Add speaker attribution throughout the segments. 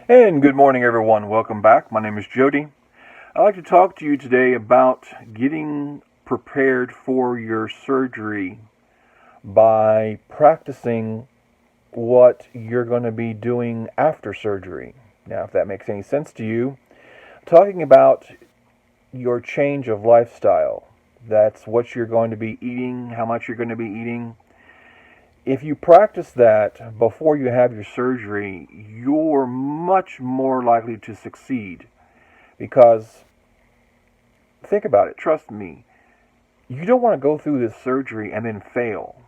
Speaker 1: And good morning, everyone. Welcome back. My name is Jody. I'd like to talk to you today about getting prepared for your surgery by practicing what you're going to be doing after surgery. Now, if that makes any sense to you, talking about your change of lifestyle. That's what you're going to be eating, how much you're going to be eating. If you practice that before you have your surgery, you're much more likely to succeed. Because, think about it, trust me, you don't want to go through this surgery and then fail.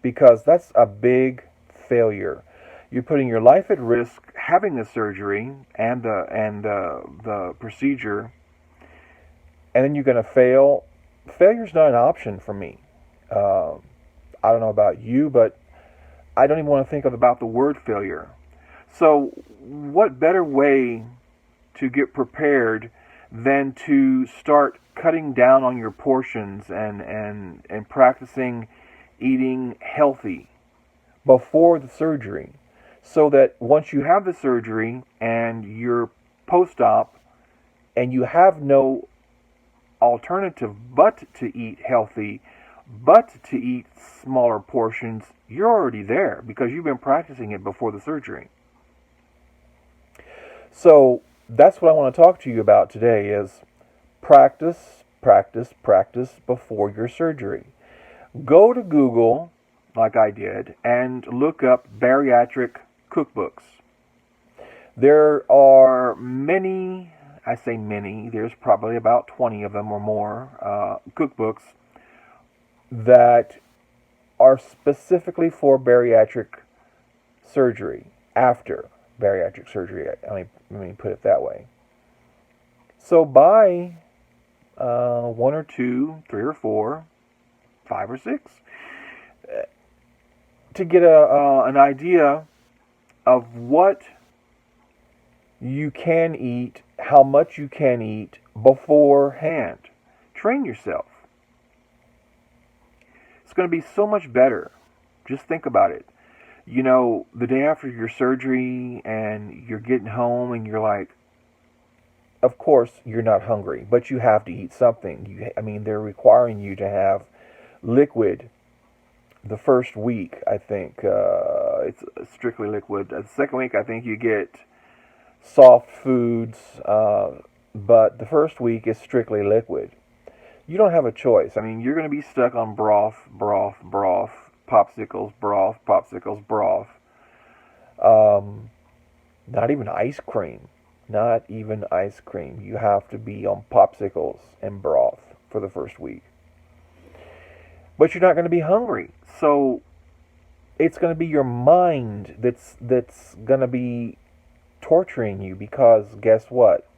Speaker 1: Because that's a big failure. You're putting your life at risk having the surgery and the procedure, and then you're going to fail. Failure's not an option for me. Uh, I don't know about you, but I don't even want to think about the word failure. So, what better way to get prepared than to start cutting down on your portions and practicing eating healthy before the surgery, so that once you have the surgery and you're post-op and you have no alternative but to eat healthy, but to eat smaller portions, you're already there because you've been practicing it before the surgery. So that's what I want to talk to you about today is practice, practice, practice before your surgery. Go to Google, like I did, and look up bariatric cookbooks. There are many, I say many, there's probably about 20 of them or more cookbooks that are specifically for bariatric surgery, after bariatric surgery. Let me put it that way. So buy one or two, three or four, five or six, to get an idea of what you can eat, how much you can eat beforehand. Train yourself. It's going to be so much better. Just think about it. You know, the day after your surgery and you're getting home and you're like, of course you're not hungry, but you have to eat something. They're requiring you to have liquid the first week, I think. It's strictly liquid. The second week, I think you get soft foods, but the first week is strictly liquid. You don't have a choice. You're going to be stuck on broth, broth, broth, popsicles, broth, popsicles, broth. Not even ice cream. Not even ice cream. You have to be on popsicles and broth for the first week. But you're not going to be hungry. So it's going to be your mind that's going to be torturing you, because guess what?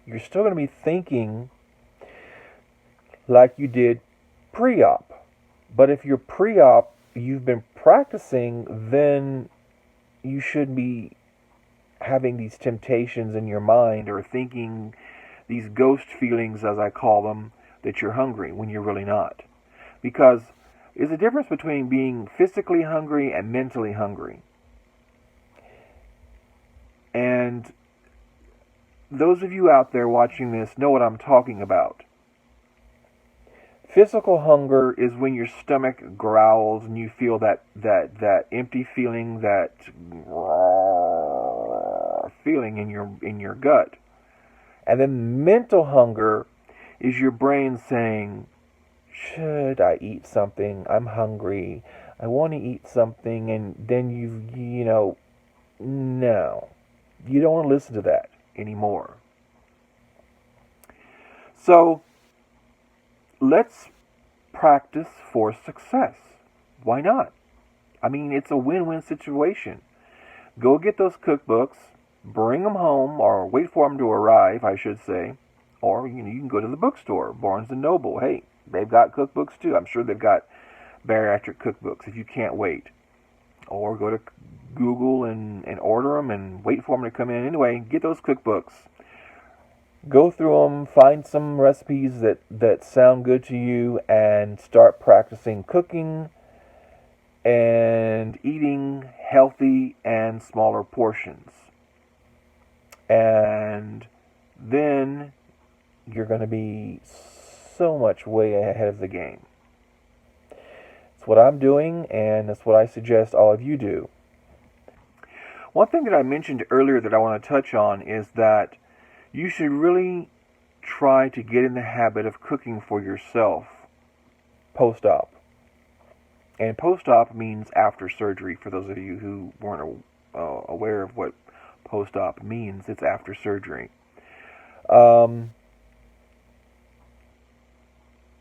Speaker 1: You're still going to be thinking like you did pre-op. But if you're pre-op, you've been practicing, then you should be having these temptations in your mind, or thinking these ghost feelings, as I call them, that you're hungry when you're really not. Because there's a difference between being physically hungry and mentally hungry. And those of you out there watching this know what I'm talking about. Physical hunger is when your stomach growls and you feel that empty feeling, that feeling in your gut. And then mental hunger is your brain saying, should I eat something? I'm hungry. I want to eat something. And then no. You don't want to listen to that anymore. So, let's practice for success. Why not? It's a win-win situation. Go get those cookbooks, bring them home, or wait for them to arrive, I should say. Or, you can go to the bookstore, Barnes & Noble. Hey, they've got cookbooks too. I'm sure they've got bariatric cookbooks if you can't wait. Or go to Google and order them and wait for them to come in. Anyway, get those cookbooks. Go through them, find some recipes that sound good to you, and start practicing cooking and eating healthy and smaller portions. And then you're going to be so much way ahead of the game. It's what I'm doing, and that's what I suggest all of you do. One thing that I mentioned earlier that I want to touch on is that you should really try to get in the habit of cooking for yourself post-op. And post-op means after surgery. For those of you who weren't aware of what post-op means, it's after surgery. Now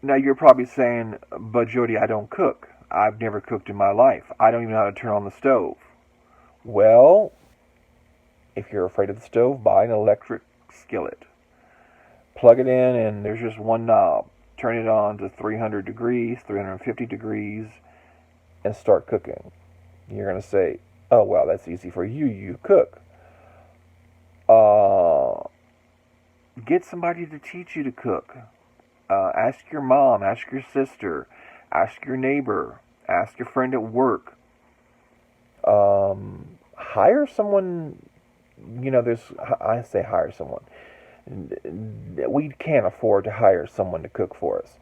Speaker 1: you're probably saying, but Jody, I don't cook. I've never cooked in my life. I don't even know how to turn on the stove. Well, if you're afraid of the stove, buy an electric skillet. Plug it in, and there's just one knob. Turn it on to 300 degrees, 350 degrees, and start cooking. You're going to say, oh, well, that's easy for you. You cook. Get somebody to teach you to cook. Ask your mom, ask your sister, ask your neighbor, ask your friend at work. Hire someone. I say hire someone. We can't afford to hire someone to cook for us.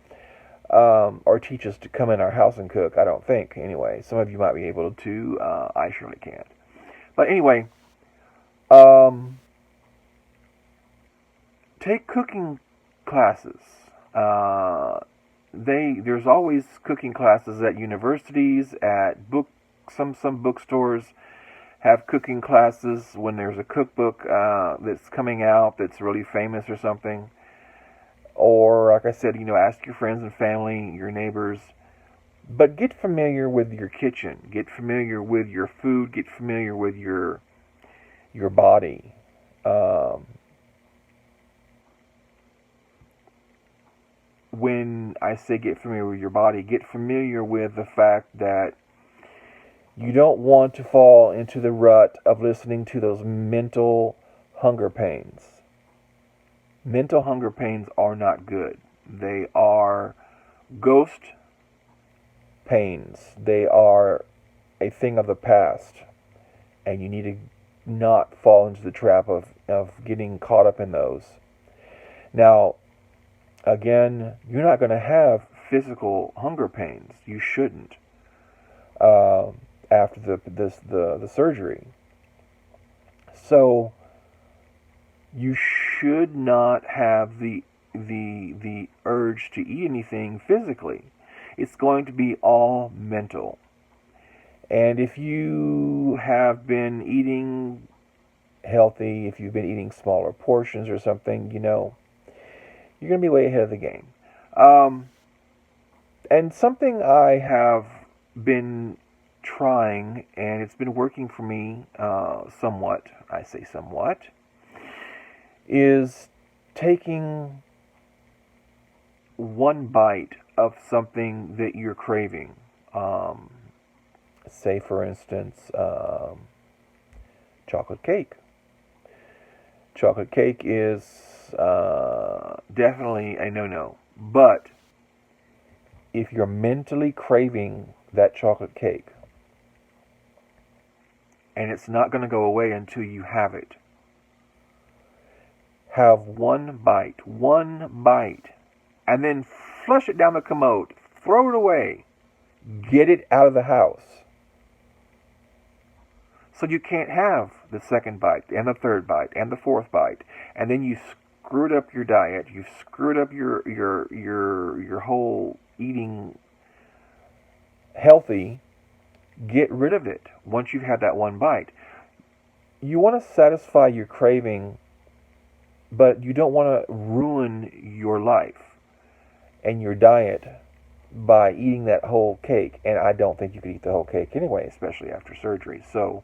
Speaker 1: Or teach us to come in our house and cook. I don't think, anyway. Some of you might be able to. I surely can't. But anyway, take cooking classes. There's always cooking classes at universities, at some bookstores have cooking classes when there's a cookbook that's coming out that's really famous or something. Or, like I said, ask your friends and family, your neighbors. But get familiar with your kitchen. Get familiar with your food. Get familiar with your body. When I say get familiar with your body, get familiar with the fact that you don't want to fall into the rut of listening to those mental hunger pains. Mental hunger pains are not good. They are ghost pains. They are a thing of the past. And you need to not fall into the trap of getting caught up in those. Now, again, you're not going to have physical hunger pains. You shouldn't. After the surgery. So you should not have the urge to eat anything physically. It's going to be all mental. And if you have been eating healthy, if you've been eating smaller portions or something, you're going to be way ahead of the game. And something I have been trying, and it's been working for me somewhat, I say somewhat, is taking one bite of something that you're craving. Say, for instance, chocolate cake. Chocolate cake is definitely a no-no. But if you're mentally craving that chocolate cake, and it's not going to go away until you have it, have one bite, and then flush it down the commode. Throw it away. Get it out of the house. So you can't have the second bite, and the third bite, and the fourth bite, and then you screwed up your diet. You've screwed up your whole eating healthy. Get rid of it once you've had that one bite. You want to satisfy your craving, but you don't want to ruin your life and your diet by eating that whole cake. And I don't think you could eat the whole cake anyway, especially after surgery. So,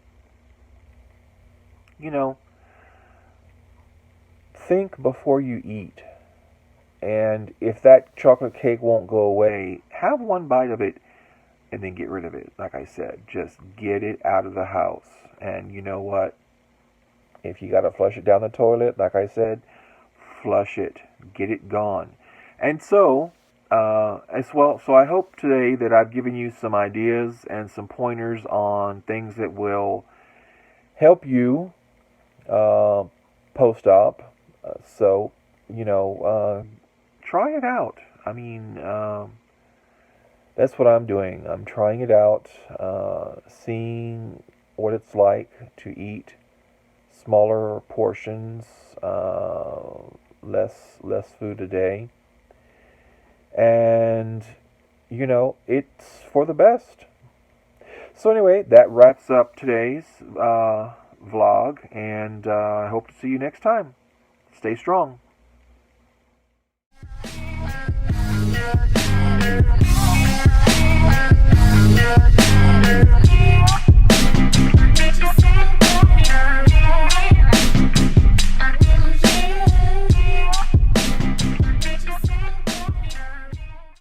Speaker 1: think before you eat. And if that chocolate cake won't go away, have one bite of it and then get rid of it. Like I said, just get it out of the house. And you know what? If you got to flush it down the toilet, like I said, flush it. Get it gone. And so, as well, so I hope today that I've given you some ideas and some pointers on things that will help you post-op. So, try it out. I mean, that's what I'm doing. I'm trying it out, seeing what it's like to eat smaller portions, less food a day, and it's for the best. So anyway, that wraps up today's vlog, and I hope to see you next time. Stay strong.